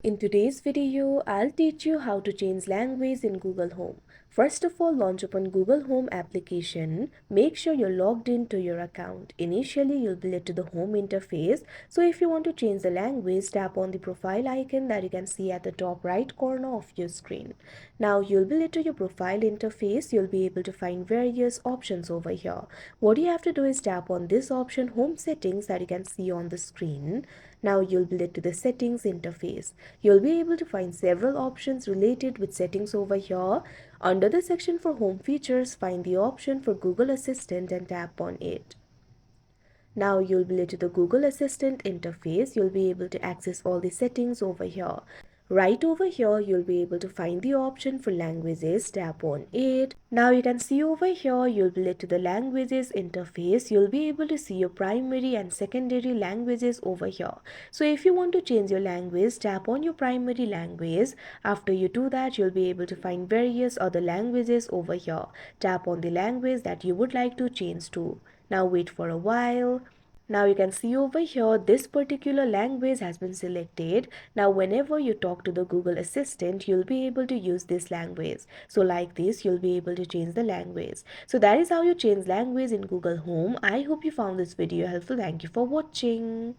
In today's video, I'll teach you how to change language in Google Home. First of all, launch open Google Home application. Make sure you're logged into your account. Initially, you'll be led to the home interface. So if you want to change the language, tap on the profile icon that you can see at the top right corner of your screen. Now you'll be led to your profile interface. You'll be able to find various options over here. What you have to do is tap on this option, Home Settings, that you can see on the screen. Now you'll be led to the settings interface. You'll be able to find several options related with settings over here. Under the section for home features, find the option for Google Assistant and tap on it. Now you'll be led to the Google Assistant interface. You'll be able to access all the settings over here. Right over here, you'll be able to find the option for languages. Tap on it. Now you can see over here, you'll be led to the languages interface. You'll be able to see your primary and secondary languages over here. So if you want to change your language, tap on your primary language. After you do that, you'll be able to find various other languages over here. Tap on the language that you would like to change to. Now wait for a while. Now you can see over here this particular language has been selected. Now whenever you talk to the Google Assistant, you'll be able to use this language. So like this, you'll be able to change the language. So that is how you change language in Google Home. I hope you found this video helpful. Thank you for watching.